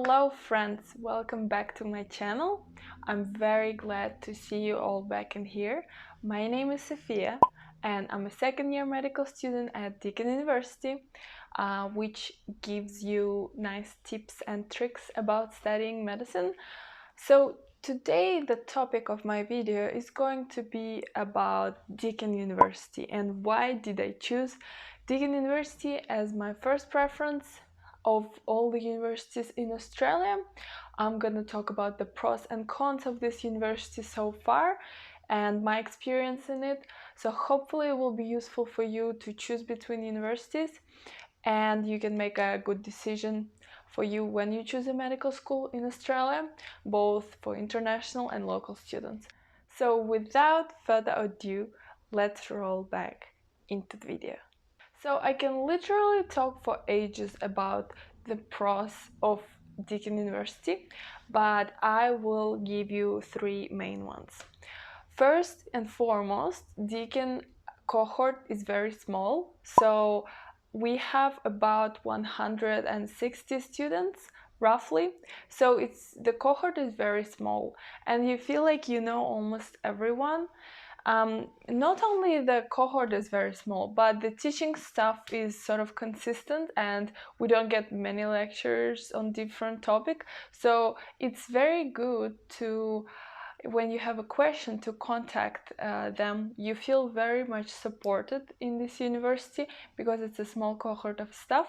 Hello friends, welcome back to my channel. I'm very glad to see you all back in here. My name is Sophia and I'm a second year medical student at Deakin University, which gives you nice tips and tricks about studying medicine. So today the topic of my video is going to be about Deakin University and why did I choose Deakin University as my first preference of all the universities in Australia. I'm going to talk about the pros and cons of this university so far and my experience in it. So hopefully it will be useful for you to choose between universities and you can make a good decision for you when you choose a medical school in Australia, both for international and local students. So without further ado, let's roll back into the video. So I can literally talk for ages about the pros of Deakin University, but I will give you three main ones. First and foremost, Deakin cohort is very small, so we have about 160 students roughly, so the cohort is very small and you feel like you know almost everyone. Not only the cohort is very small, but the teaching staff is sort of consistent and we don't get many lectures on different topics. So it's very good to, when you have a question, to contact them. You feel very much supported in this university because it's a small cohort of staff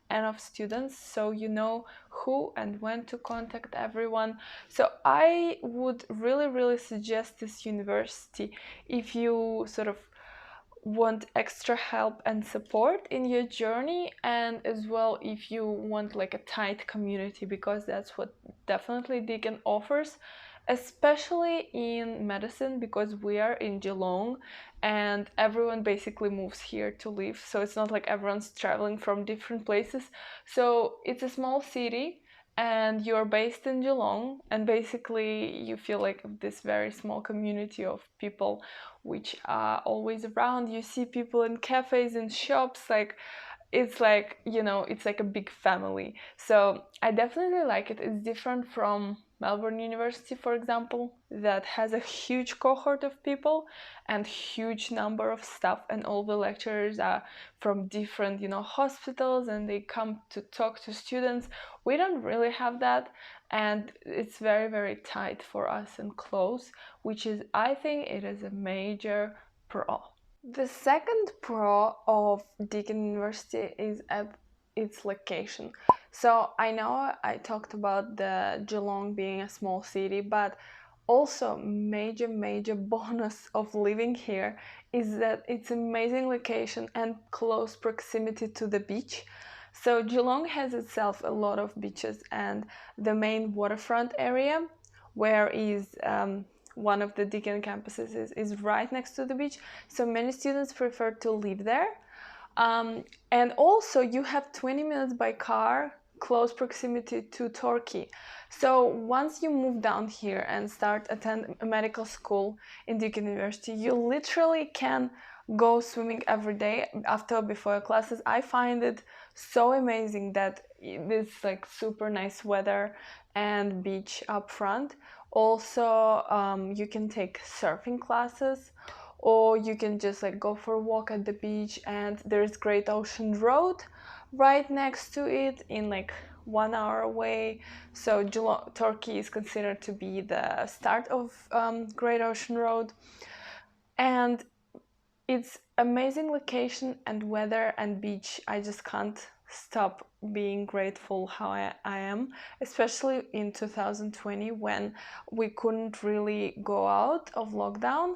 and of students, so you know who and when to contact everyone. So I would really suggest this university if you sort of want extra help and support in your journey, and as well if you want like a tight community, because that's what definitely Deakin offers, especially in medicine, because we are in Geelong and everyone basically moves here to live, so it's not like everyone's traveling from different places. So it's a small city and you're based in Geelong and basically you feel like this very small community of people which are always around. You see people in cafes and shops, it's like, you know, it's like a big family. So I definitely like it. It's different from Melbourne University, for example, that has a huge cohort of people and huge number of staff, and all the lecturers are from different, you know, hospitals, and they come to talk to students. We don't really have that, and it's very tight for us and close, which is, I think it is a major pro. The second pro of Deakin University is at its location. So I know I talked about the Geelong being a small city, but also major bonus of living here is that it's amazing location and close proximity to the beach. So Geelong has itself a lot of beaches, and the main waterfront area where is one of the Deakin campuses is right next to the beach, so many students prefer to live there. And also you have 20 minutes by car, close proximity to Turkey. So once you move down here and start attend a medical school in Deakin University, you literally can go swimming every day after or before classes. I find it so amazing that it's like super nice weather and beach up front. Also, you can take surfing classes, or you can just like go for a walk at the beach, and there's Great Ocean Road right next to it in like 1 hour away. So Turkey is considered to be the start of Great Ocean Road, and it's amazing location and weather and beach. I just can't stop being grateful how I am, especially in 2020 when we couldn't really go out of lockdown.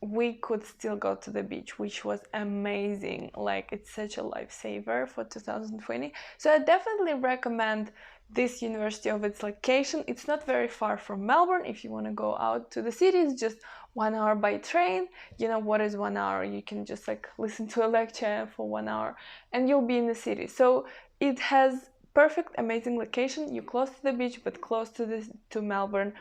We could still go to the beach, which was amazing. Like, it's such a lifesaver for 2020. So I definitely recommend this university of its location. It's not very far from Melbourne. If you want to go out to the city, it's just 1 hour by train. You know what is 1 hour? You can just like listen to a lecture for 1 hour and you'll be in the city. So it has perfect, amazing location. You're close to the beach, but close to Melbourne,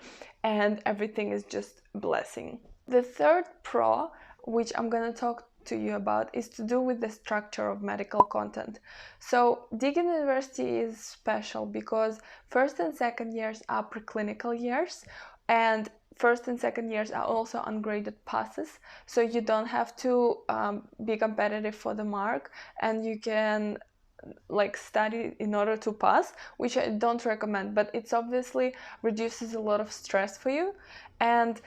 and everything is just a blessing. The third pro, which I'm gonna talk to you about is to do with the structure of medical content. So Deakin University is special because first and second years are preclinical years, and first and second years are also ungraded passes, so you don't have to be competitive for the mark, and you can like study in order to pass, which I don't recommend, but it's obviously reduces a lot of stress for you. And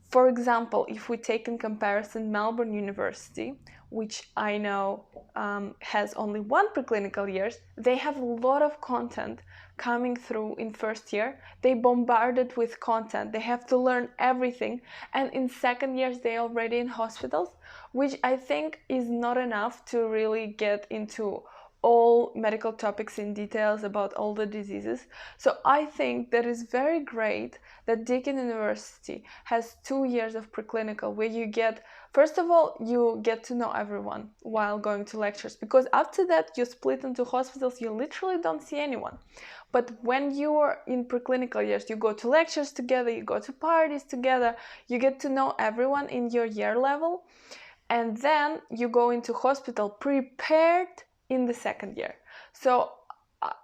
for example, if we take in comparison Melbourne University, which I know has only one preclinical years, they have a lot of content coming through in first year. They bombarded with content. They have to learn everything. And in second years, they're already in hospitals, which I think is not enough to really get into all medical topics in details about all the diseases. So I think that is very great that Deakin University has 2 years of preclinical where you get, first of all, you get to know everyone while going to lectures, because after that you split into hospitals, you literally don't see anyone. But when you are in preclinical years, you go to lectures together, you go to parties together, you get to know everyone in your year level, and then you go into hospital prepared in the second year. So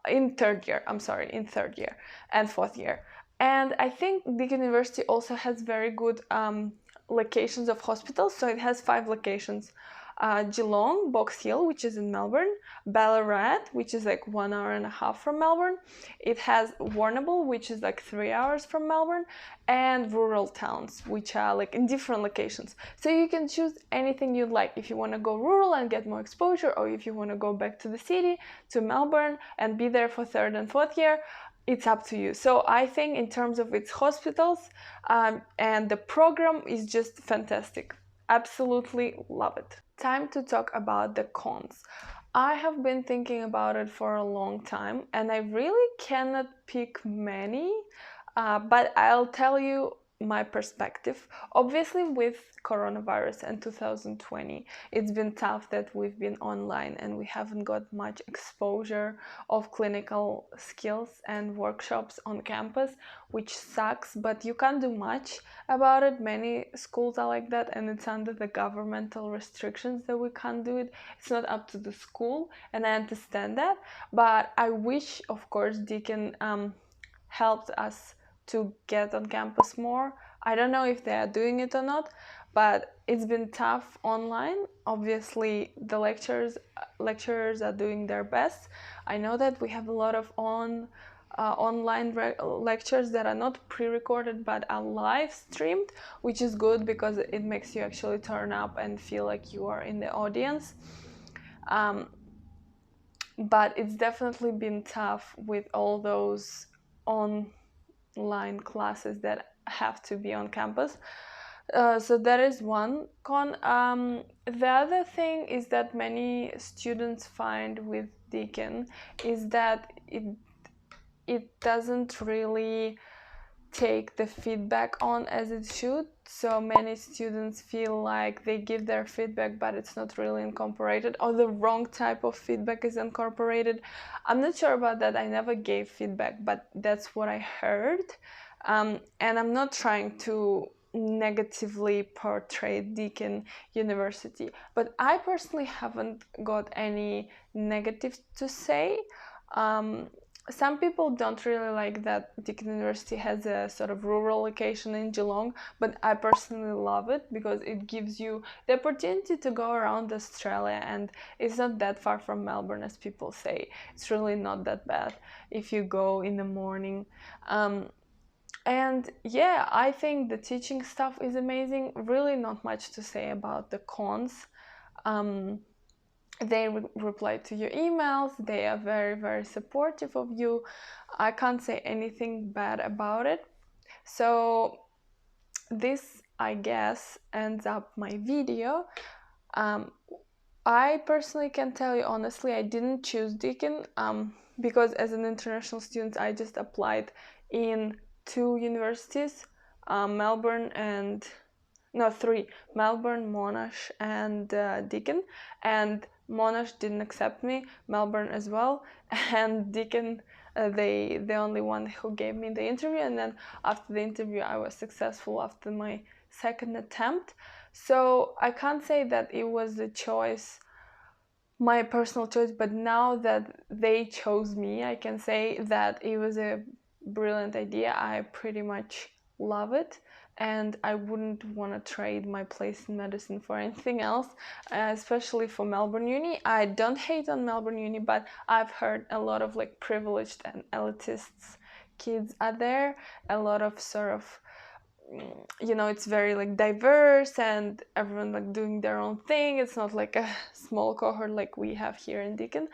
in third year and fourth year. And I think Deakin University also has very good locations of hospitals. So it has 5 locations. Geelong, Box Hill, which is in Melbourne, Ballarat, which is like 1.5 hours from Melbourne. It has Warrnambool, which is like 3 hours from Melbourne, and rural towns, which are like in different locations. So you can choose anything you'd like. If you want to go rural and get more exposure, or if you want to go back to the city, to Melbourne, and be there for third and fourth year, it's up to you. So I think in terms of its hospitals and the program is just fantastic. Absolutely love it. Time to talk about the cons. I have been thinking about it for a long time, and I really cannot pick many, but I'll tell you my perspective. Obviously, with coronavirus and 2020, it's been tough that we've been online and we haven't got much exposure of clinical skills and workshops on campus, which sucks, but you can't do much about it. Many schools are like that, and it's under the governmental restrictions that we can't do it. It's not up to the school, and I understand that, but I wish, of course, Deakin helped us to get on campus more. I don't know if they are doing it or not, but it's been tough online. Obviously, the lecturers are doing their best. I know that we have a lot of online lectures that are not pre-recorded but are live streamed, which is good because it makes you actually turn up and feel like you are in the audience. But it's definitely been tough with all those online classes that have to be on campus. So that is one con. The other thing is that many students find with Deakin is that it doesn't really take the feedback on as it should. So many students feel like they give their feedback, but it's not really incorporated, or the wrong type of feedback is incorporated. I'm not sure about that. I never gave feedback, but that's what I heard. And I'm not trying to negatively portray Deakin University, but I personally haven't got any negative to say. Some people don't really like that Deakin University has a sort of rural location in Geelong, but I personally love it because it gives you the opportunity to go around Australia, and it's not that far from Melbourne as people say. It's really not that bad if you go in the morning. And yeah, I think the teaching stuff is amazing. Really not much to say about the cons. They reply to your emails. They are very, very supportive of you. I can't say anything bad about it. So this, I guess, ends up my video. I personally can tell you honestly, I didn't choose Deakin because as an international student, I just applied in 2 universities, Melbourne and no, 3, Melbourne, Monash, and Deakin. And Monash didn't accept me, Melbourne as well, and Deakin, the only one who gave me the interview. And then after the interview, I was successful after my second attempt. So I can't say that it was the choice, my personal choice, but now that they chose me, I can say that it was a brilliant idea. I pretty much love it, and I wouldn't want to trade my place in medicine for anything else, especially for Melbourne Uni. I don't hate on Melbourne Uni, but I've heard a lot of like privileged and elitists kids are there, a lot of sort of, it's very like diverse and everyone like doing their own thing. It's not like a small cohort like we have here in Deakin.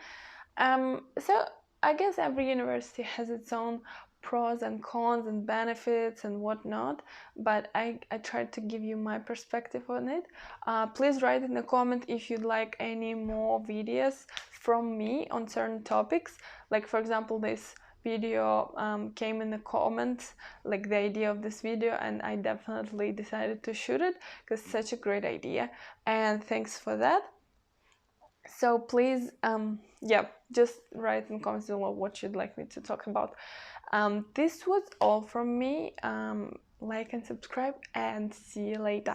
So I guess every university has its own pros and cons and benefits and whatnot, but I tried to give you my perspective on it. Please write in the comment if you'd like any more videos from me on certain topics. Like for example, this video came in the comments, like the idea of this video, and I definitely decided to shoot it because it's such a great idea, and thanks for that. So please, just write in comments below what you'd like me to talk about. This was all from me. Like and subscribe, and see you later.